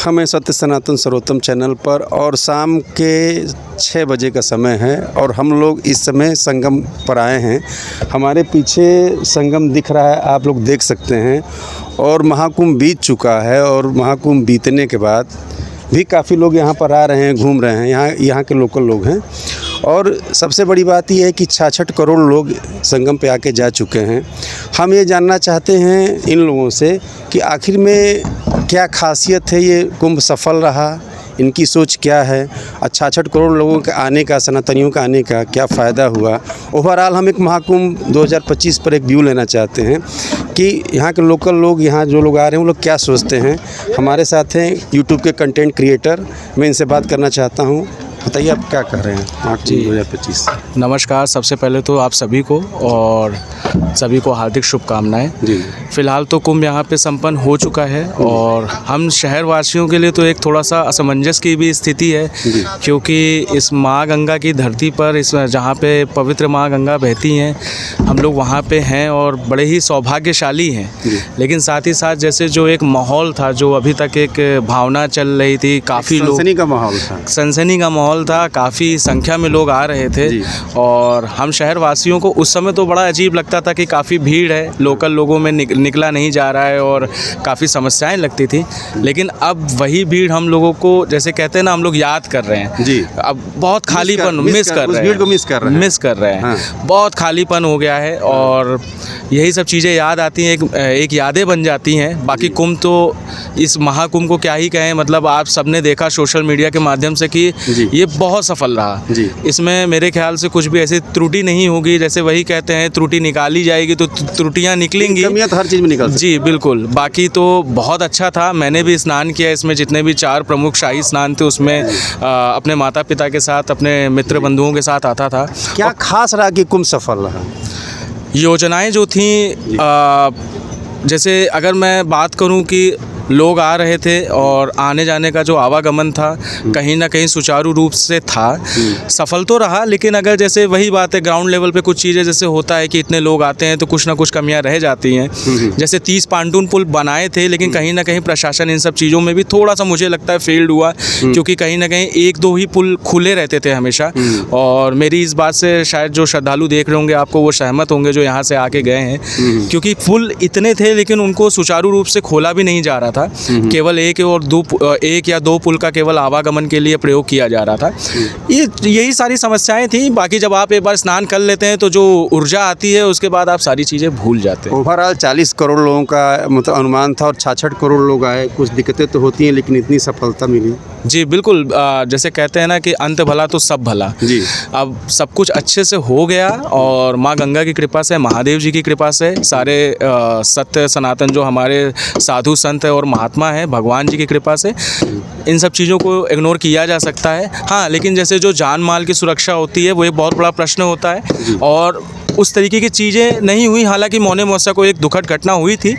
स्वागतम है सत्य सनातन सर्वोत्तम चैनल पर। और शाम के 6 बजे का समय है और हम लोग इस समय संगम पर आए हैं। हमारे पीछे संगम दिख रहा है, आप लोग देख सकते हैं। और महाकुंभ बीत चुका है और महाकुंभ बीतने के बाद भी काफ़ी लोग यहाँ पर आ रहे हैं, घूम रहे हैं। यहाँ के लोकल लोग हैं। और सबसे बड़ी बात यह है कि 66 करोड़ लोग संगम पे आके जा चुके हैं। हम ये जानना चाहते हैं इन लोगों से कि आखिर में क्या खासियत है, ये कुंभ सफल रहा, इनकी सोच क्या है, 66 करोड़ लोगों के आने का, सनातनियों का आने का क्या फ़ायदा हुआ। ओवरऑल हम एक महाकुंभ 2025 पर एक व्यू लेना चाहते हैं कि यहाँ के लोकल लोग, यहाँ जो लोग आ रहे हैं वो लोग क्या सोचते हैं। हमारे साथ हैं यूट्यूब के कंटेंट क्रिएटर, मैं इनसे बात करना चाहता हूँ। बताइए आप क्या कर रहे हैं महाकुंभ 2025। नमस्कार, सबसे पहले तो आप सभी को और सभी को हार्दिक शुभकामनाएं। जी, फ़िलहाल तो कुंभ यहाँ पे संपन्न हो चुका है और हम शहर वासियों के लिए तो एक थोड़ा सा असमंजस की भी स्थिति है, क्योंकि इस माँ गंगा की धरती पर, इस जहाँ पे पवित्र माँ गंगा बहती हैं, हम लोग वहाँ पे हैं और बड़े ही सौभाग्यशाली हैं। लेकिन साथ ही साथ जैसे जो एक माहौल था, जो अभी तक एक भावना चल रही थी, काफ़ी लोग, सनसनी का माहौल था, काफ़ी संख्या में लोग आ रहे थे। और हम शहर वासियों को उस समय तो बड़ा अजीब लगता था कि काफ़ी भीड़ है, लोकल लोगों में निकला नहीं जा रहा है और काफ़ी समस्याएं लगती थी। लेकिन अब वही भीड़ हम लोगों को, जैसे कहते हैं ना, हम लोग याद कर रहे हैं जी। अब बहुत खालीपन मिस कर रहे हैं। बहुत खालीपन हो गया है और यही सब चीज़ें याद आती हैं, एक यादें बन जाती हैं। बाकी कुंभ तो, इस महाकुंभ को क्या ही कहें, मतलब आप सबने देखा सोशल मीडिया के माध्यम से कि ये बहुत सफल रहा। इसमें मेरे ख्याल से कुछ भी ऐसी त्रुटि नहीं होगी। जैसे वही कहते हैं, त्रुटि निकाली जाएगी तो त्रुटियां निकलेंगी, कमियां तो हर चीज़ में निकल सकती। जी बिल्कुल। बाकी तो बहुत अच्छा था, मैंने भी स्नान किया इसमें। जितने भी 4 प्रमुख शाही स्नान थे उसमें अपने माता पिता के साथ, अपने मित्र बंधुओं के साथ आता था। क्या खास रहा कि कुंभ सफल रहा? योजनाएं जो थीं, जैसे अगर मैं बात करूं कि लोग आ रहे थे और आने जाने का जो आवागमन था कहीं ना कहीं सुचारू रूप से था, सफल तो रहा। लेकिन अगर जैसे वही बात है, ग्राउंड लेवल पे कुछ चीज़ें जैसे होता है कि इतने लोग आते हैं तो कुछ ना कुछ कमियां रह जाती हैं। जैसे 30 पांटून पुल बनाए थे, लेकिन कहीं ना कहीं प्रशासन इन सब चीज़ों में भी थोड़ा सा मुझे लगता है फेल्ड हुआ, क्योंकि कहीं ना कहीं 1-2 ही पुल खुले रहते थे हमेशा। और मेरी इस बात से शायद जो श्रद्धालु देख रहे होंगे आपको वो सहमत होंगे, जो यहाँ से आके गए हैं, क्योंकि पुल इतने थे लेकिन उनको सुचारू रूप से खोला भी नहीं जा रहा था। केवल एक या दो पुल का केवल आवागमन के लिए प्रयोग किया जा रहा था। यही सारी समस्याएं थी। बाकी जब आप एक बार स्नान कर लेते हैं तो जो ऊर्जा आती है उसके बाद आप सारी चीज़ें भूल जाते हैं। ओवरऑल 40 करोड़ लोगों का मतलब अनुमान था और 66 करोड़ लोग आए। कुछ दिक्कतें तो होती हैं लेकिन इतनी सफलता मिली। जी बिल्कुल। जैसे कहते हैं ना कि अंत भला तो सब भला जी। अब सब कुछ अच्छे से हो गया और माँ गंगा की कृपा से, महादेव जी की कृपा से, सारे सत्य सनातन जो हमारे साधु संत है और महात्मा है, भगवान जी की कृपा से इन सब चीज़ों को इग्नोर किया जा सकता है। हाँ, लेकिन जैसे जो जान माल की सुरक्षा होती है वो एक बहुत बड़ा प्रश्न होता है और उस तरीके की चीज़ें नहीं हुई। हालांकि मौनी अमावस्या को एक दुखद घटना हुई थी,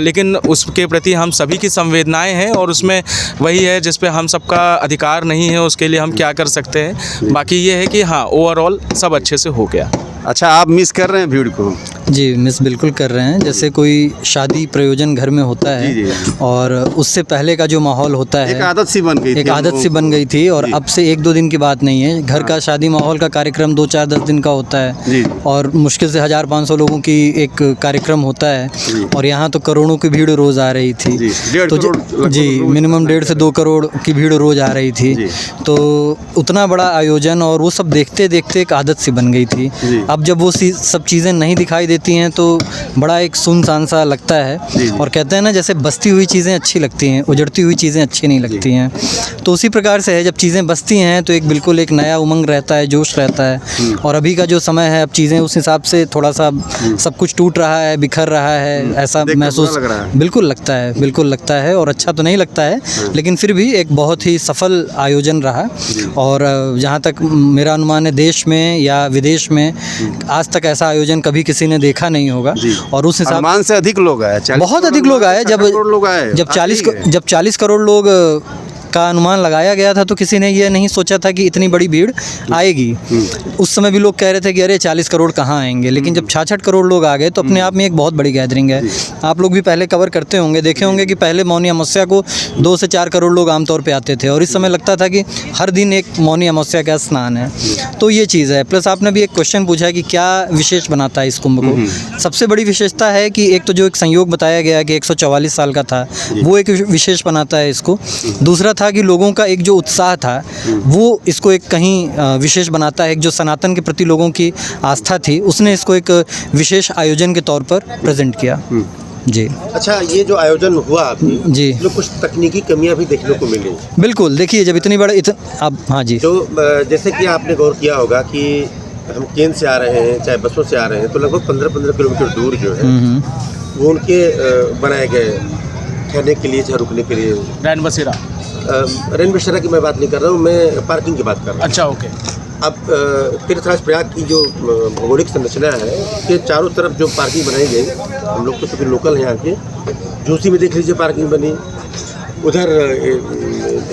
लेकिन उसके प्रति हम सभी की संवेदनाएं हैं और उसमें वही है जिस पे हम सबका अधिकार नहीं है, उसके लिए हम क्या कर सकते हैं। बाकी ये है कि हाँ, ओवरऑल सब अच्छे से हो गया। अच्छा, आप मिस कर रहे हैं भीड़ को? जी, मिस बिल्कुल कर रहे हैं। जैसे कोई शादी प्रयोजन घर में होता है और उससे पहले का जो माहौल होता है, एक आदत सी बन गई थी और अब से 1-2 दिन की बात नहीं है। घर का शादी माहौल का कार्यक्रम 2-4-10 दिन का होता है और मुश्किल से 1500 लोगों की एक कार्यक्रम होता है और यहाँ तो करोड़ों की भीड़ रोज़ आ रही थी। तो जी, मिनिमम 1.5 से 2 करोड़ की भीड़ रोज़ आ रही थी। तो उतना बड़ा आयोजन और वो सब देखते देखते एक आदत सी बन गई थी। अब जब वो सब चीज़ें नहीं दिखाई देती हैं तो बड़ा एक सुनसान सा लगता है। और कहते हैं ना, जैसे बसती हुई चीज़ें अच्छी लगती हैं, उजड़ती हुई चीज़ें अच्छी नहीं लगती हैं। तो उसी प्रकार से है, जब चीज़ें बसती हैं तो एक बिल्कुल एक नया उमंग रहता है, जोश रहता है। और अभी का जो समय है, अब चीज़ें उस हिसाब से थोड़ा सा सब कुछ टूट रहा है, बिखर रहा है, ऐसा महसूस बिल्कुल लगता है। और अच्छा तो नहीं लगता है, लेकिन फिर भी एक बहुत ही सफल आयोजन रहा। और जहाँ तक मेरा अनुमान है, देश में या विदेश में आज तक ऐसा आयोजन कभी किसी ने देखा नहीं होगा। और उस हिसाब से अधिक लोग आए, बहुत अधिक लोग आए। जब 40 करोड़ लोग का अनुमान लगाया गया था तो किसी ने ये नहीं सोचा था कि इतनी बड़ी भीड़ आएगी। उस समय भी लोग कह रहे थे कि अरे 40 करोड़ कहाँ आएंगे, लेकिन जब 66 करोड़ लोग आ गए तो अपने आप में एक बहुत बड़ी गैदरिंग है। आप लोग भी पहले कवर करते होंगे, देखे होंगे कि पहले मौनी अमावस्या को 2 से 4 करोड़ लोग आमतौर पे आते थे और इस समय लगता था कि हर दिन एक मौनी अमावस्या का स्नान है। तो ये चीज़ है। प्लस आपने भी एक क्वेश्चन पूछा है कि क्या विशेष बनाता है इस कुंभ को। सबसे बड़ी विशेषता है कि एक तो जो एक संयोग बताया गया कि 144 साल का था, वो एक विशेष बनाता है इसको। दूसरा था कि लोगों का एक जो उत्साह था वो इसको एक कहीं विशेष बनाता है। एक जो सनातन के प्रति लोगों की आस्था थी उसने इसको एक विशेष आयोजन के तौर पर प्रेजेंट किया। जी। अच्छा, ये जो आयोजन हुआ अभी, जी, इसमें कुछ तकनीकी कमियां भी देखने को मिली। बिल्कुल। देखिए जब इतनी बड़ा अब हाँ जी, तो जैसे कि आपने गौर किया होगा कि हम ट्रेन से आ रहे हैं चाहे बसों से आ रहे हैं तो लगभग 15-15 किलोमीटर दूर जो है वो उनके बनाए गए ठहरने के लिए चाहे रुकने के लिए रैन बसेरा रैन बसेरा की मैं बात नहीं कर रहा हूँ, मैं पार्किंग की बात कर रहा हूँ। अच्छा, ओके। अब तीर्थराज प्रयाग की जो भौगोलिक संरचना है कि चारों तरफ जो पार्किंग बनाई गई, हम लोग तो क्योंकि लोकल हैं यहाँ के, जोशी में देख लीजिए पार्किंग बनी, उधर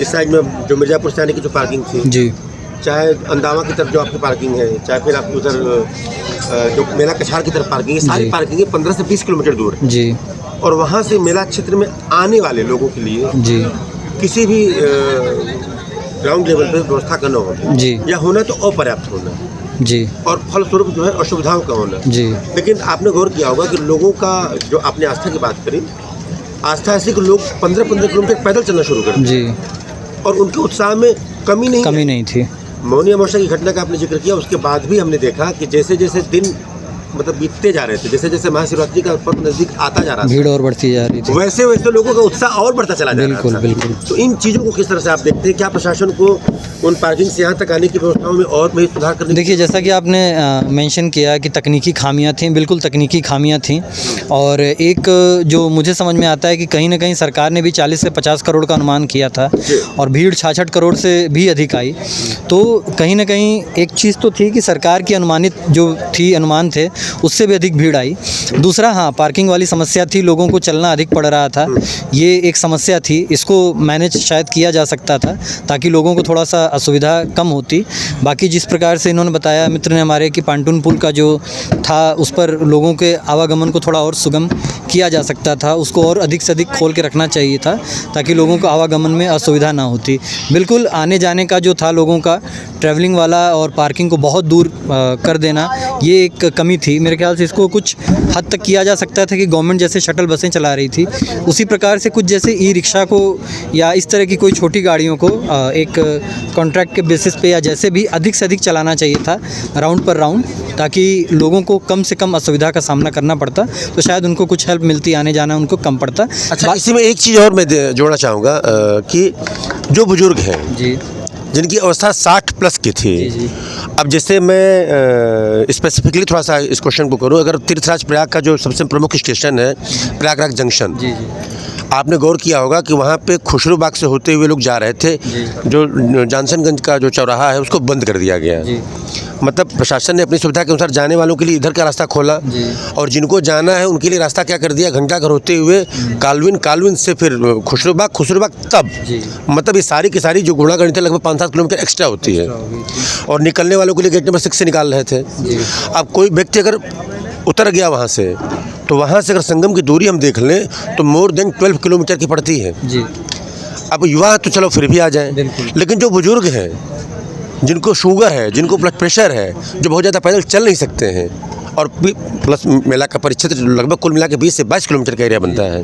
इस साइड में जो मिर्ज़ापुर से आने की जो पार्किंग थी जी, चाहे अंदावा की तरफ जो आपकी पार्किंग है, चाहे फिर आपकी उधर जो मेला कछार की तरफ पार्किंग है, सारी पार्किंग 15 से 20 किलोमीटर दूर है जी। और वहाँ से मेला क्षेत्र में आने वाले लोगों के लिए जी, किसी भी ग्राउंड लेवल पे व्यवस्था का न होना जी, या होना तो अपर्याप्त होना जी, और फलस्वरूप जो है असुविधाओं का होना। जी, लेकिन आपने गौर किया होगा कि लोगों का जो आपने आस्था की बात करी, आस्था ऐसी कि लोग 15-15 किलोमीटर पैदल चलना शुरू कर जी, और उनके उत्साह में कमी नहीं थी। मौनी अमावस्या की घटना का आपने जिक्र किया, उसके बाद भी हमने देखा कि जैसे जैसे दिन मतलब बीतते जा रहे थे, जैसे जैसे महाशिवरात्रि का पर्व नजदीक आता जा रहा था, भीड़ और बढ़ती जा रही थी, वैसे वैसे लोगों का उत्साह और बढ़ता चला जा रहा था। बिल्कुल। तो इन चीज़ों को किस तरह से आप देखते हैं? क्या प्रशासन को उन पार्किंग से यहाँ तक आने की व्यवस्थाओं में और भी सुधार करने? देखिए जैसा कि आपने मेंशन किया कि तकनीकी खामियां थीं, बिल्कुल तकनीकी खामियां थीं और एक जो मुझे समझ में आता है कि कहीं ना कहीं सरकार ने भी 40 से 50 करोड़ का अनुमान किया था और भीड़ 66 करोड़ से भी अधिक आई। तो कहीं ना कहीं एक चीज़ तो थी कि सरकार की अनुमानित जो थी अनुमान थे उससे भी अधिक भीड़ आई। दूसरा हाँ, पार्किंग वाली समस्या थी, लोगों को चलना अधिक पड़ रहा था, ये एक समस्या थी। इसको मैनेज शायद किया जा सकता था ताकि लोगों को थोड़ा सा असुविधा कम होती। बाकी जिस प्रकार से इन्होंने बताया मित्र ने हमारे कि पांटून पुल का जो था उस पर लोगों के आवागमन को थोड़ा और सुगम किया जा सकता था, उसको और अधिक से अधिक खोल के रखना चाहिए था ताकि लोगों को आवागमन में असुविधा ना होती। बिल्कुल आने जाने का जो था लोगों का ट्रैवलिंग वाला और पार्किंग को बहुत दूर कर देना, ये एक कमी थी। मेरे ख्याल से इसको कुछ हद तक किया जा सकता था कि गवर्नमेंट जैसे शटल बसें चला रही थी उसी प्रकार से कुछ जैसे ई रिक्शा को या इस तरह की कोई छोटी गाड़ियों को एक कॉन्ट्रैक्ट के बेसिस पे या जैसे भी अधिक से अधिक चलाना चाहिए था राउंड पर राउंड, ताकि लोगों को कम से कम असुविधा का सामना करना पड़ता, तो शायद उनको कुछ हेल्प मिलती, आने जाना उनको कम पड़ता। अच्छा, इसी में एक चीज़ और मैं जोड़ना चाहूँगा कि जो बुजुर्ग हैं जी, जिनकी अवस्था 60 प्लस की थी, जी। अब जैसे मैं स्पेसिफिकली थोड़ा सा इस क्वेश्चन को करूँ, अगर तीर्थराज प्रयाग का जो सबसे प्रमुख स्टेशन है प्रयागराज जंक्शन, जी, आपने गौर किया होगा कि वहाँ पे खुशरू बाग से होते हुए लोग जा रहे थे, जो जानसनगंज का जो चौराहा है उसको बंद कर दिया गया। मतलब प्रशासन ने अपनी सुविधा के अनुसार जाने वालों के लिए इधर का रास्ता खोला और जिनको जाना है उनके लिए रास्ता क्या कर दिया, घंटाघर होते हुए कालविन से फिर खुशरू बाग तब मतलब ये सारी की सारी जो गुणागणित है लगभग 5-7 किलोमीटर एक्स्ट्रा होती है और निकलने वालों के लिए गेट नंबर 6 से निकाल रहे थे। अब कोई व्यक्ति अगर उतर गया वहाँ से, तो वहाँ से अगर संगम की दूरी हम देख लें तो मोर देन 12 किलोमीटर की पड़ती है। अब युवा तो चलो फिर भी आ जाएं, लेकिन जो बुजुर्ग हैं, जिनको शुगर है, जिनको ब्लड प्रेशर है, जो बहुत ज़्यादा पैदल चल नहीं सकते हैं और प्लस मेला का परिक्षेत्र लगभग कुल मिला के 20 से 22 किलोमीटर का एरिया बनता है,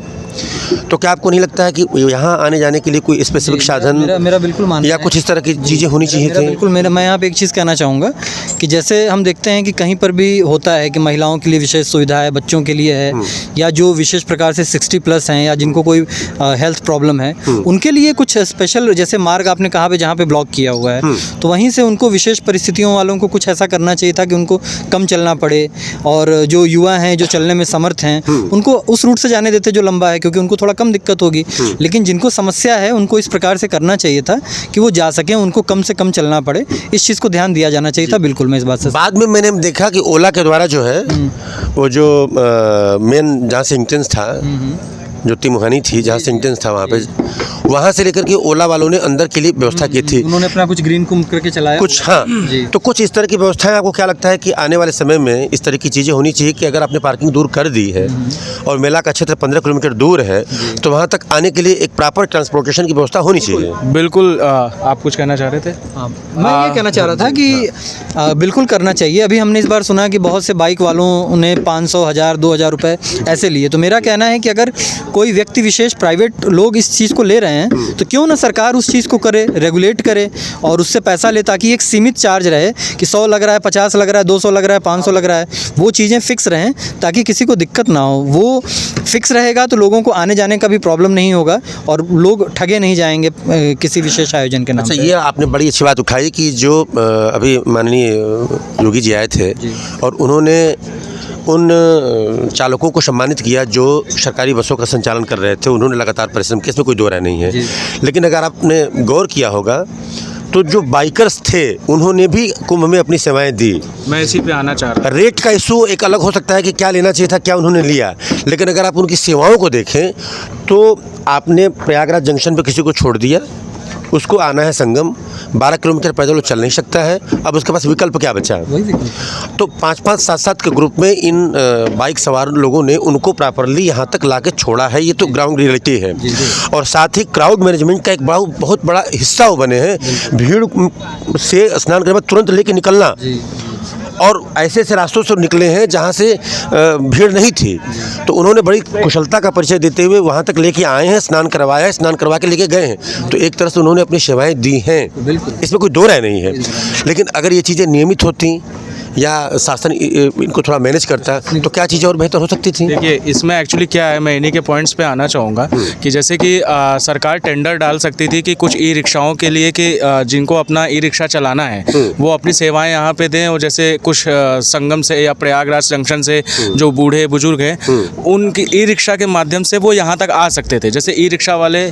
तो क्या आपको नहीं लगता है कि यहाँ आने जाने के लिए कोई स्पेसिफिक साधन मेरा बिल्कुल मानना या कुछ इस तरह की चीज़ें होनी चाहिए थी? बिल्कुल मैं यहाँ पे एक चीज़ कहना चाहूँगा कि जैसे हम देखते हैं कि कहीं पर भी होता है कि महिलाओं के लिए विशेष सुविधा है, बच्चों के लिए है, या जो विशेष प्रकार से 60 प्लस हैं या जिनको कोई हेल्थ प्रॉब्लम है, उनके लिए कुछ स्पेशल जैसे मार्ग आपने कहा पे जहाँ पे ब्लॉक किया हुआ है, तो वहीं से उनको विशेष परिस्थितियों वालों को कुछ ऐसा करना चाहिए था कि उनको कम चलना पड़े और जो युवा हैं जो चलने में समर्थ हैं उनको उस रूट से जाने देते जो लंबा है, क्योंकि उनको थोड़ा कम दिक्कत होगी। लेकिन जिनको समस्या है उनको इस प्रकार से करना चाहिए था कि वो जा सकें, उनको कम से कम चलना पड़े, इस चीज़ को ध्यान दिया जाना चाहिए था। बिल्कुल मैं इस बात से बाद में मैंने देखा कि ओला के द्वारा जो है वो जो मेन जहाँ से इंटेंस था जो तिमुहानी थी, जहाँ सेंटेंस था वहाँ पे, वहाँ से लेकर के ओला वालों ने अंदर के लिए व्यवस्था की थी। उन्होंने अपना कुछ ग्रीन कुंभ करके चलाया कुछ, हाँ, तो कुछ इस तरह की व्यवस्थाएं आपको क्या लगता है कि आने वाले समय में इस तरह की चीज़ें होनी चाहिए कि अगर आपने पार्किंग दूर कर दी है और मेला का क्षेत्र 15 किलोमीटर दूर है तो वहाँ तक आने के लिए एक प्रॉपर ट्रांसपोर्टेशन की व्यवस्था होनी चाहिए। बिल्कुल। आप कुछ कहना चाह रहे थे? मैं ये कहना चाह रहा था कि बिल्कुल करना चाहिए। अभी हमने इस बार सुना कि बहुत से बाइक वालों ने 500, 1000, 2000 रुपये ऐसे लिए। तो मेरा कहना है कि अगर कोई व्यक्ति विशेष, प्राइवेट लोग इस चीज़ को ले रहे हैं तो क्यों ना सरकार उस चीज़ को करे, रेगुलेट करे और उससे पैसा ले, ताकि एक सीमित चार्ज रहे कि 100 लग रहा है, 50 लग रहा है, 200 लग रहा है, 500 लग रहा है, वो चीज़ें फिक्स रहें ताकि किसी को दिक्कत ना हो। वो फिक्स रहेगा तो लोगों को आने जाने का भी प्रॉब्लम नहीं होगा और लोग ठगे नहीं जाएंगे किसी विशेष आयोजन के नाम अच्छा, पे। ये आपने बड़ी अच्छी बात उठाई कि जो अभी माननीय योगी जी आए थे और उन्होंने उन चालकों को सम्मानित किया जो सरकारी बसों का संचालन कर रहे थे। उन्होंने लगातार परिश्रम किया, इसमें कोई दो राय नहीं है। लेकिन अगर आपने गौर किया होगा तो जो बाइकर्स थे उन्होंने भी कुंभ में अपनी सेवाएं दी। मैं इसी पे आना चाह रहा रेट का इशू एक अलग हो सकता है कि क्या लेना चाहिए था, क्या उन्होंने लिया, लेकिन अगर आप उनकी सेवाओं को देखें तो आपने प्रयागराज जंक्शन पे किसी को छोड़ दिया, उसको आना है संगम, 12 किलोमीटर पैदल वो चल नहीं सकता है, अब उसके पास विकल्प क्या बचा? तो 5-5, 7-7 के ग्रुप में इन बाइक सवार लोगों ने उनको प्रॉपरली यहाँ तक लाके छोड़ा है। ये तो ग्राउंड रियलिटी है। और साथ ही क्राउड मैनेजमेंट का एक बहुत बड़ा हिस्सा वो बने हैं। भीड़ से स्नान करने के बाद तुरंत लेके निकलना, और ऐसे ऐसे रास्तों से निकले हैं जहाँ से भीड़ नहीं थी, तो उन्होंने बड़ी कुशलता का परिचय देते हुए वहाँ तक लेके आए हैं, स्नान करवाया है, स्नान करवा के लेके गए हैं। तो एक तरह से उन्होंने अपनी सेवाएं दी हैं, इसमें कोई दो राय नहीं है। लेकिन अगर ये चीज़ें नियमित होती या शासन इनको थोड़ा मैनेज करता तो क्या चीज़ें और बेहतर हो सकती थी? देखिए, इसमें एक्चुअली क्या है, मैं इन्हीं के पॉइंट्स पे आना चाहूँगा कि जैसे कि सरकार टेंडर डाल सकती थी कि कुछ ई रिक्शाओं के लिए कि जिनको अपना ई रिक्शा चलाना है वो अपनी सेवाएं यहाँ पे दें, और जैसे कुछ संगम से या प्रयागराज जंक्शन से जो बूढ़े बुजुर्ग हैं उनकी ई रिक्शा के माध्यम से वो यहाँ तक आ सकते थे। जैसे ई रिक्शा वाले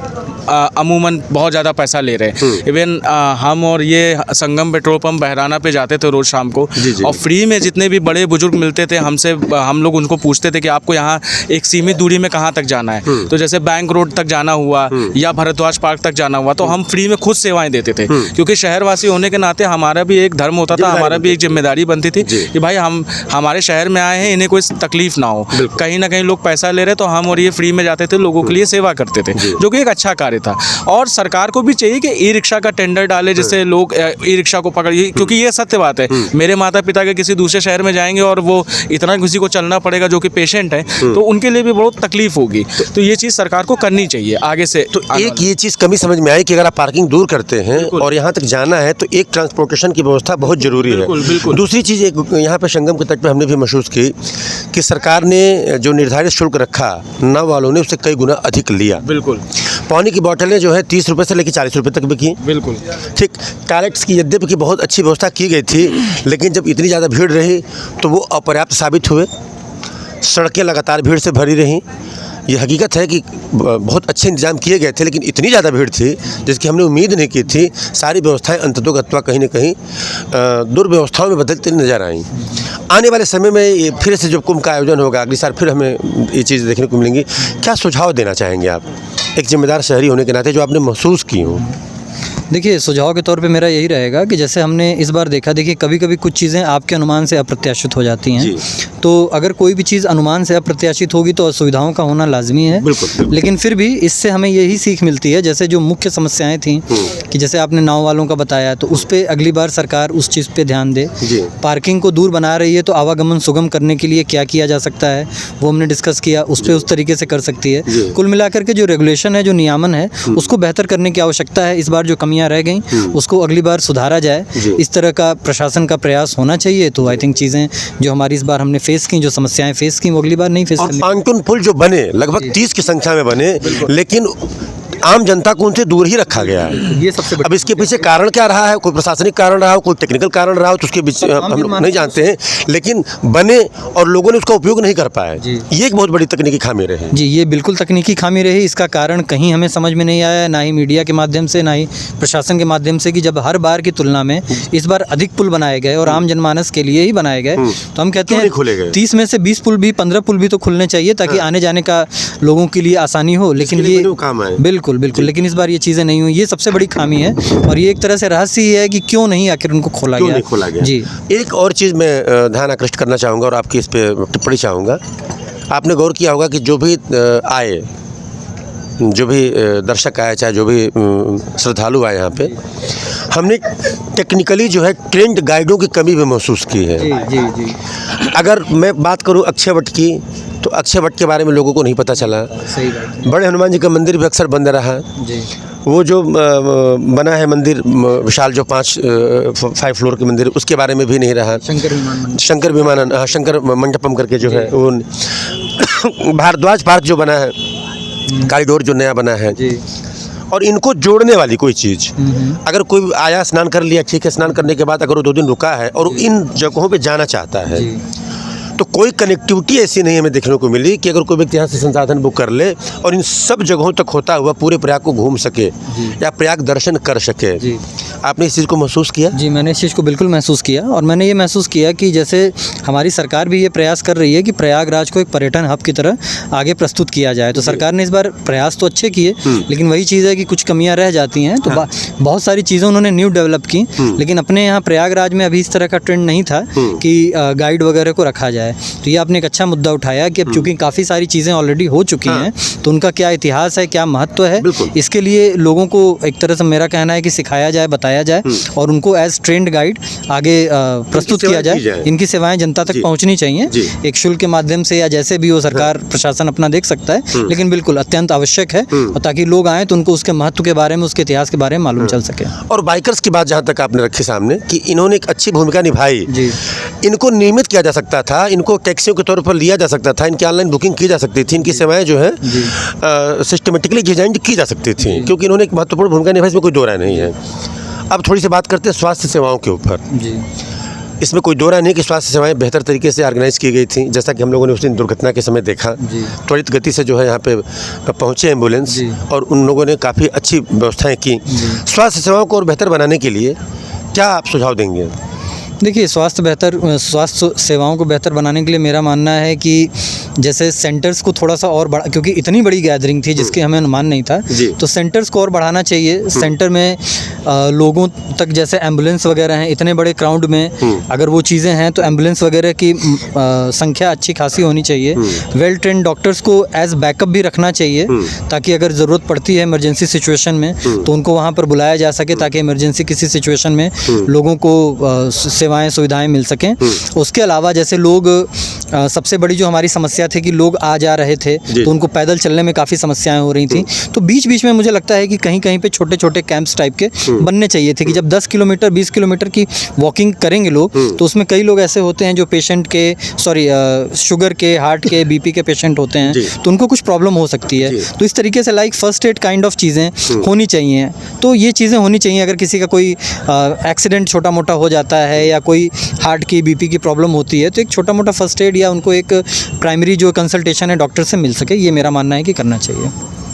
अमूमन बहुत ज़्यादा पैसा ले रहे हैं। इवन हम और ये संगम पेट्रोल पंप बहराना पे जाते थे रोज़ शाम को, और फ्री में जितने भी बड़े बुजुर्ग मिलते थे हमसे, हम लोग उनको पूछते थे कि आपको यहाँ एक सीमित दूरी में कहाँ तक जाना है, तो जैसे बैंक रोड तक जाना हुआ या भारद्वाज पार्क तक जाना हुआ, तो हम फ्री में खुद सेवाएं देते थे। क्योंकि शहरवासी होने के नाते हमारा भी एक धर्म होता था, हमारा भी एक जिम्मेदारी बनती थी कि भाई हम हमारे शहर में आए हैं, इन्हें कोई तकलीफ ना हो। कहीं ना कहीं लोग पैसा ले रहे तो हम और ये फ्री में जाते थे, लोगों के लिए सेवा करते थे, जो कि एक अच्छा कार्य था। और सरकार को भी चाहिए कि ई रिक्शा का टेंडर डाले, जिससे लोग ई रिक्शा को पकड़िए, क्योंकि ये सत्य बात है। मेरे माता पिता के किसी दूसरे शहर में जाएंगे और वो इतना किसी को चलना पड़ेगा जो कि पेशेंट है, तो उनके लिए भी बहुत तकलीफ होगी। तो ये चीज़ सरकार को करनी चाहिए आगे से। तो एक ये चीज़ कमी समझ में आई कि अगर आप पार्किंग दूर करते हैं और यहाँ तक जाना है तो एक ट्रांसपोर्टेशन की व्यवस्था बहुत जरूरी है। बिल्कुल। दूसरी चीज़, एक यहाँ पे संगम के तट पे हमने भी महसूस की कि सरकार ने जो निर्धारित शुल्क रखा, नाव वालों ने उससे कई गुना अधिक लिया। बिल्कुल। पानी की बोतलें जो है 30 रुपये से लेकर 40 रुपये तक बिकी। बिल्कुल ठीक। टॉयलेट्स की यद्यपि की बहुत अच्छी व्यवस्था की गई थी, लेकिन जब इतनी ज़्यादा भीड़ रही तो वो अपर्याप्त साबित हुए। सड़कें लगातार भीड़ से भरी रहीं। ये हकीकत है कि बहुत अच्छे इंतजाम किए गए थे, लेकिन इतनी ज़्यादा भीड़ थी जिसकी हमने उम्मीद नहीं की थी। सारी व्यवस्थाएं अंततोगत्वा कहीं न कहीं दुर्व्यवस्थाओं में बदलती नजर आईं। आने वाले समय में ये फिर से जब कुंभ का आयोजन होगा, अगली साल फिर हमें ये चीज़ देखने को मिलेंगी। क्या सुझाव देना चाहेंगे आप एक जिम्मेदार शहरी होने के नाते, जो आपने महसूस की हो? देखिए, सुझाव के तौर पे मेरा यही रहेगा कि जैसे हमने इस बार देखा, देखिए कभी कभी कुछ चीज़ें आपके अनुमान से अप्रत्याशित हो जाती हैं। तो अगर कोई भी चीज़ अनुमान से अप्रत्याशित होगी तो असुविधाओं का होना लाजमी है। बिल्कुल। लेकिन फिर भी इससे हमें यही सीख मिलती है, जैसे जो मुख्य समस्याएं थीं कि जैसे आपने नाव वालों का बताया, तो उस पर अगली बार सरकार उस चीज़ पे ध्यान दे। पार्किंग को दूर बना रही है तो आवागमन सुगम करने के लिए क्या किया जा सकता है वो हमने डिस्कस किया, उस पर उस तरीके से कर सकती है। कुल मिलाकर के जो रेगुलेशन है, जो नियामन है, उसको बेहतर करने की आवश्यकता है। इस बार जो कमियाँ रह गई उसको अगली बार सुधारा जाए, इस तरह का प्रशासन का प्रयास होना चाहिए। तो आई थिंक चीज़ें जो हमारी इस बार हमने फेस की, जो समस्याएं फेस की, वो अगली बार नहीं फेस करनी। पांटून पुल जो बने लगभग 30 की संख्या में बने, लेकिन आम जनता को उनसे दूर ही रखा गया है। ये सबसे बड़ी अब इसके पीछे कारण क्या रहा है, कोई प्रशासनिक कारण रहा हो, कोई टेक्निकल कारण रहा हो, तो उसके बीच हम लोग नहीं जानते हैं, लेकिन बने और लोगों ने उसका उपयोग नहीं कर पाए। ये एक बहुत बड़ी तकनीकी खामी रही। जी, ये बिल्कुल तकनीकी खामी रही। इसका कारण कहीं हमें समझ में नहीं आया, ना ही मीडिया के माध्यम से, ना ही प्रशासन के माध्यम से, कि जब हर बार की तुलना में इस बार अधिक पुल बनाए गए और आम जनमानस के लिए ही बनाए गए, तो हम कहते हैं 30 में से 20 पुल भी, 15 पुल भी तो खुलने चाहिए, ताकि आने जाने का लोगों के लिए आसानी हो। लेकिन ये बिल्कुल लेकिन इस बार ये चीज़ें नहीं हुई। ये सबसे बड़ी खामी है, और ये एक तरह से रहस्य ही है कि क्यों नहीं आखिर उनको खोला गया। जी, एक और चीज़ मैं ध्यान आकृष्ट करना चाहूँगा और आपकी इस पर टिप्पणी चाहूँगा। आपने गौर किया होगा कि जो भी आए, जो भी दर्शक आए, चाहे जो भी श्रद्धालु आए यहाँ पे, हमने टेक्निकली जो है ट्रेंड गाइडों की कमी भी महसूस की है। जी। अगर मैं बात करूँ अक्षय वट की, तो अक्षय वट के बारे में लोगों को नहीं पता चला। सही बात है। बड़े हनुमान जी का मंदिर भी अक्सर बंद रहा। जी, वो जो बना है मंदिर विशाल, जो 5 फ्लोर के मंदिर, उसके बारे में भी नहीं रहा। शंकर मंडपम करके जो है वो भारद्वाज पार्क जो बना है, कॉरिडोर जो नया बना है, और इनको जोड़ने वाली कोई चीज़, अगर कोई आया स्नान कर लिया, ठीक है, स्नान करने के बाद अगर वो 2 दिन रुका है और इन जगहों पे जाना चाहता है, तो कोई कनेक्टिविटी ऐसी नहीं हमें देखने को मिली कि अगर कोई व्यक्ति यहाँ से संसाधन बुक कर ले और इन सब जगहों तक होता हुआ पूरे प्रयाग को घूम सके या प्रयाग दर्शन कर सके। आपने इस चीज़ को महसूस किया? जी, मैंने इस चीज़ को बिल्कुल महसूस किया, और मैंने ये महसूस किया कि जैसे हमारी सरकार भी ये प्रयास कर रही है कि प्रयागराज को एक पर्यटन हब की तरह आगे प्रस्तुत किया जाए। तो सरकार ने इस बार प्रयास तो अच्छे किए, लेकिन वही चीज़ है कि कुछ कमियाँ रह जाती हैं। तो बहुत सारी चीज़ें उन्होंने न्यू डेवलप की, लेकिन अपने यहाँ प्रयागराज में अभी इस तरह का ट्रेंड नहीं था कि गाइड वगैरह को रखा जाए। तो ये आपने एक अच्छा मुद्दा उठाया कि अब चूँकि काफ़ी सारी चीज़ें ऑलरेडी हो चुकी हैं, तो उनका क्या इतिहास है, क्या महत्व है, इसके लिए लोगों को एक तरह से मेरा कहना है कि सिखाया जाए, बताया जाए, और उनको एज ट्रेंड गाइड आगे प्रस्तुत किया जाए। इनकी सेवाएं जनता तक पहुंचनी चाहिए, एक शुल्क के माध्यम से या जैसे भी हो, सरकार प्रशासन अपना देख सकता है, लेकिन बिल्कुल अत्यंत आवश्यक है, और ताकि लोग आएँ तो उनको उसके महत्व के बारे में, उसके इतिहास के बारे में मालूम चल सके। और बाइकर्स की बात जहाँ तक आपने रखी सामने कि इन्होंने एक अच्छी भूमिका निभाई, इनको नियमित किया जा सकता था, इनको टैक्सियों के तौर पर लिया जा सकता था, इनकी ऑनलाइन बुकिंग की जा सकती थी, इनकी सेवाएं जो है सिस्टमेटिकली डिजाइन की जा सकती थी, क्योंकि इन्होंने एक महत्वपूर्ण भूमिका निभाई, इसमें कोई दो राय नहीं है। अब थोड़ी सी बात करते हैं स्वास्थ्य सेवाओं के ऊपर। इसमें कोई दो राय नहीं कि स्वास्थ्य सेवाएं बेहतर तरीके से ऑर्गेनाइज की गई थी, जैसा कि हम लोगों ने उस दिन दुर्घटना के समय देखा। त्वरित गति से जो है यहाँ पे पहुँचे एम्बुलेंस, और उन लोगों ने काफ़ी अच्छी व्यवस्थाएं की। स्वास्थ्य सेवाओं को और बेहतर बनाने के लिए क्या आप सुझाव देंगे? देखिए, स्वास्थ्य सेवाओं को बेहतर बनाने के लिए मेरा मानना है कि जैसे सेंटर्स को थोड़ा सा और बढ़ा, क्योंकि इतनी बड़ी गैदरिंग थी जिसके हमें अनुमान नहीं था, तो सेंटर्स को और बढ़ाना चाहिए। सेंटर में लोगों तक जैसे एम्बुलेंस वगैरह हैं, इतने बड़े क्राउड में अगर वो चीज़ें हैं तो एम्बुलेंस वगैरह की संख्या अच्छी खासी होनी चाहिए। वेल ट्रेन डॉक्टर्स को एज बैकअप भी रखना चाहिए, ताकि अगर ज़रूरत पड़ती है इमरजेंसी सिचुएशन में तो उनको वहाँ पर बुलाया जा सके, ताकि इमरजेंसी किसी सिचुएशन में लोगों को सेवाएं सुविधाएं मिल सकें। उसके अलावा जैसे लोग सबसे बड़ी जो हमारी समस्या थी कि लोग आ जा रहे थे तो उनको पैदल चलने में काफ़ी समस्याएं हो रही थी, तो बीच बीच में मुझे लगता है कि कहीं कहीं पे छोटे छोटे कैंप्स टाइप के बनने चाहिए थे कि जब 10 किलोमीटर 20 किलोमीटर की वॉकिंग करेंगे लोग तो उसमें कई लोग ऐसे होते हैं जो पेशेंट के शुगर के, हार्ट के, बीपी के पेशेंट होते हैं, तो उनको कुछ प्रॉब्लम हो सकती है। तो इस तरीके से like first aid kind of चीज़ें होनी चाहिए। तो ये चीज़ें होनी चाहिए। अगर किसी का कोई एक्सीडेंट छोटा मोटा हो जाता है या कोई हार्ट की, बीपी की प्रॉब्लम होती है, तो एक छोटा मोटा फर्स्ट एड या उनको एक प्राइमरी जो कंसल्टेशन है डॉक्टर से मिल सके, ये मेरा मानना है कि करना चाहिए।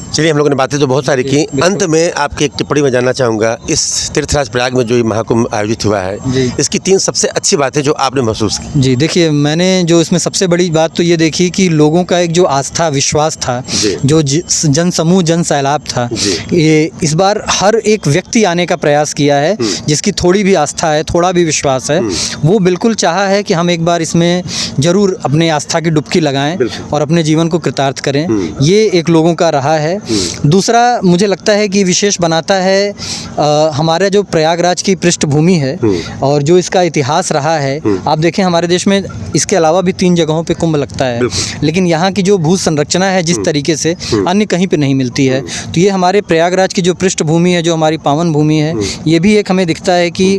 चलिए, हम लोगों ने बातें तो बहुत सारी की। अंत में आपकी एक टिप्पणी में जानना चाहूँगा, इस तीर्थराज प्रयाग में जो ये महाकुंभ आयोजित हुआ है, इसकी 3 सबसे अच्छी बातें जो आपने महसूस की। जी, देखिए, मैंने जो इसमें सबसे बड़ी बात तो ये देखी कि लोगों का एक जो आस्था, विश्वास था, जो जन समूह, जन सैलाब था, ये इस बार हर एक व्यक्ति आने का प्रयास किया है जिसकी थोड़ी भी आस्था है, थोड़ा भी विश्वास है, वो बिल्कुल चाहा है कि हम एक बार इसमें ज़रूर अपने आस्था की डुबकी लगाएं और अपने जीवन को कृतार्थ करें। ये एक लोगों का रहा है। दूसरा, मुझे लगता है कि विशेष बनाता है हमारा जो प्रयागराज की पृष्ठभूमि है और जो इसका इतिहास रहा है। आप देखें, हमारे देश में इसके अलावा भी 3 जगहों पे कुंभ लगता है, लेकिन यहाँ की जो भू संरचना है जिस तरीके से अन्य कहीं पे नहीं मिलती है, तो ये हमारे प्रयागराज की जो पृष्ठभूमि है, जो हमारी पावन भूमि है, ये भी एक हमें दिखता है कि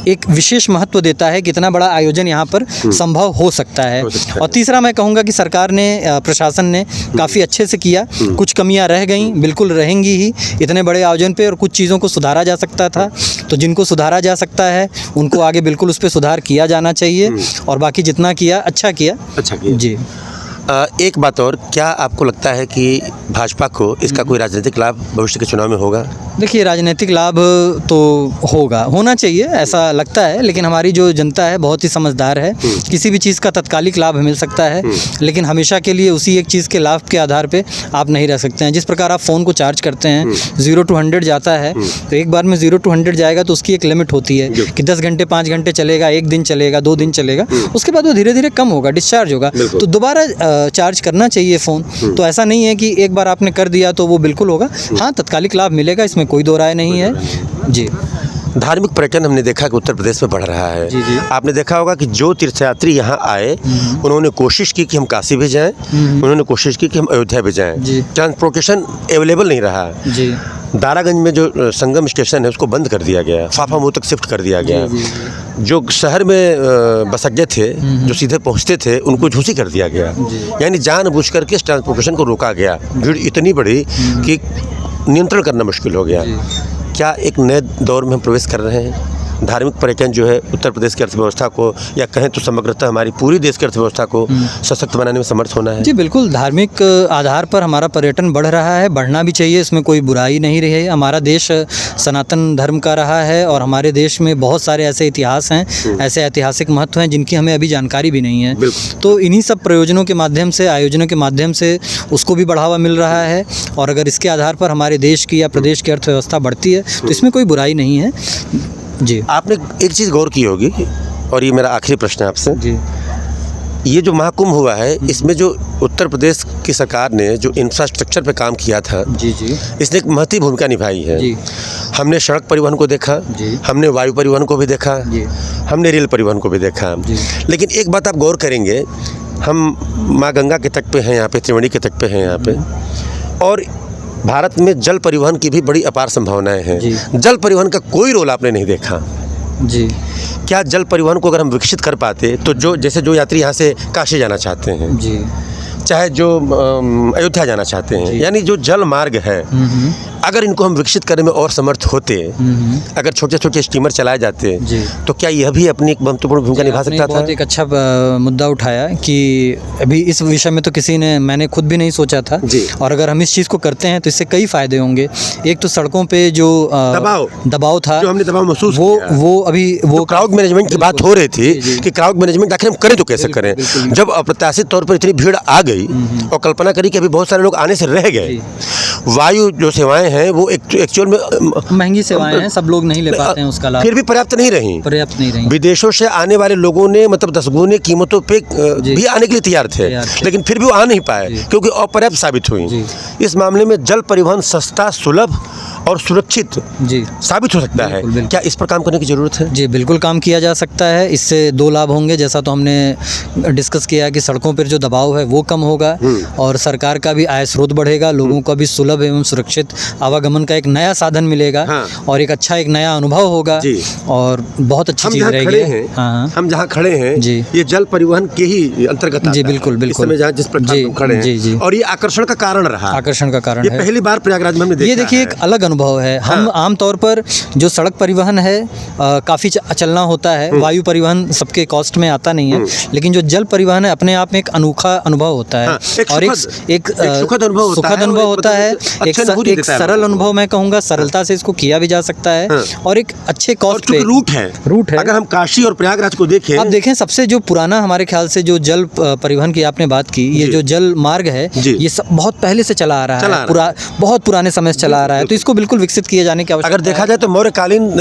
एक विशेष महत्व देता है, कितना बड़ा आयोजन यहाँ पर संभव हो सकता है। और तीसरा, मैं कहूँगा कि सरकार ने, प्रशासन ने काफ़ी अच्छे से किया। कुछ कमियां रह गई, बिल्कुल रहेंगी ही इतने बड़े आयोजन पे, और कुछ चीज़ों को सुधारा जा सकता था, तो जिनको सुधारा जा सकता है उनको आगे बिल्कुल उस पर सुधार किया जाना चाहिए, और बाकी जितना किया अच्छा किया जी। एक बात और, क्या आपको लगता है कि भाजपा को इसका कोई राजनीतिक लाभ भविष्य के चुनाव में होगा? देखिए, राजनीतिक लाभ तो होना चाहिए ऐसा लगता है, लेकिन हमारी जो जनता है बहुत ही समझदार है। किसी भी चीज़ का तत्कालिक लाभ मिल सकता है, लेकिन हमेशा के लिए उसी एक चीज़ के लाभ के आधार पे आप नहीं रह सकते हैं। जिस प्रकार आप फ़ोन को चार्ज करते हैं 0 to 100 जाता है, तो एक बार में 0 to 100 जाएगा तो उसकी एक लिमिट होती है कि 10 घंटे 5 घंटे चलेगा, 1 दिन चलेगा, 2 दिन चलेगा, उसके बाद वो धीरे धीरे कम होगा, डिस्चार्ज होगा, तो दोबारा चार्ज करना चाहिए फ़ोन। तो ऐसा नहीं है कि एक बार आपने कर दिया तो वो बिल्कुल होगा। हाँ, तत्कालिक लाभ मिलेगा, इसमें कोई दो राय नहीं है जी। धार्मिक पर्यटन हमने देखा कि उत्तर प्रदेश में बढ़ रहा है। जी। आपने देखा होगा कि जो तीर्थयात्री यहाँ आए उन्होंने कोशिश की कि हम काशी भी जाएं, उन्होंने कोशिश की कि हम अयोध्या भी जाएं। ट्रांसपोर्टेशन अवेलेबल नहीं रहा जी। दारागंज में जो संगम स्टेशन है उसको बंद कर दिया गया, फाफामऊ तक शिफ्ट कर दिया गया। जो शहर में बस अड्डे थे जो सीधे पहुँचते थे उनको झूसी कर दिया गया, यानी जानबूझ करके इस ट्रांसपोर्टेशन को रोका गया। भीड़ इतनी बढ़ी कि नियंत्रण करना मुश्किल हो गया। क्या एक नए दौर में हम प्रवेश कर रहे हैं? धार्मिक पर्यटन जो है उत्तर प्रदेश की अर्थव्यवस्था को, या कहें तो समग्रतः हमारी पूरी देश की अर्थव्यवस्था को सशक्त बनाने में समर्थ होना है। जी बिल्कुल, धार्मिक आधार पर हमारा पर्यटन बढ़ रहा है, बढ़ना भी चाहिए, इसमें कोई बुराई नहीं रही है। हमारा देश सनातन धर्म का रहा है और हमारे देश में बहुत सारे ऐसे इतिहास हैं, ऐसे ऐतिहासिक महत्व हैं जिनकी हमें अभी जानकारी भी नहीं है। तो इन्हीं सब प्रयोजनों के माध्यम से, आयोजनों के माध्यम से उसको भी बढ़ावा मिल रहा है, और अगर इसके आधार पर हमारे देश की या प्रदेश की अर्थव्यवस्था बढ़ती है तो इसमें कोई बुराई नहीं है जी। आपने एक चीज़ गौर की होगी, और ये मेरा आखिरी प्रश्न है आपसे जी। ये जो महाकुंभ हुआ है इसमें जो उत्तर प्रदेश की सरकार ने जो इंफ्रास्ट्रक्चर पे काम किया था जी इसने एक महती भूमिका निभाई है जी। हमने सड़क परिवहन को देखा जी। हमने वायु परिवहन को भी देखा जी। हमने रेल परिवहन को भी देखा जी। लेकिन एक बात आप गौर करेंगे, हम माँ गंगा के तट पे हैं, यहाँ पे त्रिवेणी के तट पे हैं यहाँ पे, और भारत में जल परिवहन की भी बड़ी अपार संभावनाएं हैं। जल परिवहन का कोई रोल आपने नहीं देखा जी। क्या जल परिवहन को अगर हम विकसित कर पाते तो जो यात्री यहाँ से काशी जाना चाहते हैं जी, चाहे जो अयोध्या जाना चाहते हैं, यानी जो जल मार्ग है अगर इनको हम विकसित करने में और समर्थ होते, अगर छोटे छोटे स्टीमर चलाए जाते तो क्या यह भी अपनी एक महत्वपूर्ण भूमिका निभा सकता था? बहुत एक अच्छा मुद्दा उठाया कि अभी इस विषय में तो मैंने खुद भी नहीं सोचा था, और अगर हम इस चीज़ को करते हैं तो इससे कई फायदे होंगे। एक तो सड़कों पे जो दबाव था, जो हमने दबाव महसूस वो अभी वो क्राउड मैनेजमेंट की बात हो रही थी कि क्राउड मैनेजमेंट आखिर हम करें तो कैसे करें, जब अप्रत्याशित तौर पर इतनी भीड़ आ गई और कल्पना करी कि अभी बहुत सारे लोग आने से रह गए। वायु जो सेवाएं हैं वो एक्चुअल में महंगी सेवाएं हैं, सब लोग नहीं ले पाते हैं उसका लाभ, फिर भी पर्याप्त नहीं रही। विदेशों से आने वाले लोगों ने मतलब 10 गुने कीमतों पे भी आने के लिए तैयार थे, लेकिन फिर भी वो आ नहीं पाए क्योंकि अपर्याप्त साबित हुई। इस मामले में जल परिवहन सस्ता, सुलभ और सुरक्षित साबित हो सकता है। क्या इस पर काम करने की ज़रूरत है? जी बिल्कुल, काम किया जा सकता है। इससे 2 लाभ होंगे, जैसा तो हमने डिस्कस किया कि सड़कों पर जो दबाव है वो कम होगा और सरकार का भी आय स्रोत बढ़ेगा, लोगों का भी सुलभ एवं सुरक्षित आवागमन का एक नया साधन मिलेगा और एक नया अनुभव होगा और बहुत अच्छी चीज़ रहेगी। हम जहाँ खड़े हैं जी, ये जल परिवहन के ही अंतर्गत जी बिल्कुल बिल्कुल, जिस प्लेटफॉर्म खड़े हैं, और ये आकर्षण का कारण रहा, आकर्षण का कारण है। पहली बार प्रयागराज में हमने देखा। ये देखिए एक अलग अनुभव है। हम आमतौर पर जो सड़क परिवहन है काफ़ी चलना होता है, वायु परिवहन सबके कॉस्ट में आता नहीं है, लेकिन जो जल परिवहन है अपने आप में एक अनोखा अनुभव होता है और एक सुखद अनुभव होता है, एक सरल अनुभव, मैं कहूँगा सरलता से इसको किया भी जा सकता है और एक अच्छे कॉस्ट पे रूट है। अगर हम काशी और प्रयागराज को देखें, आप देखें सबसे जो पुराना हमारे ख्याल से जो जल परिवहन की आपने बात की, ये जो जल मार्ग है ये सब बहुत पहले से चला आ रहा है, बहुत पुराने समय से चला आ रहा है, तो इसको बिल्कुल विकसित किए जाने की आवश्यकता है। अगर देखा जाए तो मौर्यकालीन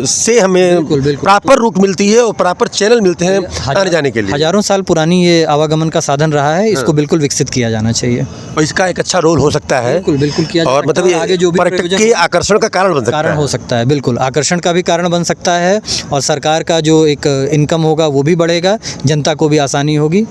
से हमें प्रॉपर रूट मिलती है और प्रॉपर चैनल मिलते हैं आने जाने के लिए। हजारों साल पुरानी ये आवागमन का साधन रहा है, इसको बिल्कुल विकसित किया जाना चाहिए और इसका एक अच्छा रोल हो सकता है। बिल्कुल किया और मतलब ये आगे जो पर्यटक के आकर्षण का कारण हो सकता है, बिल्कुल आकर्षण का भी कारण बन सकता है और सरकार का जो एक इनकम होगा वो भी बढ़ेगा, जनता को भी आसानी होगी।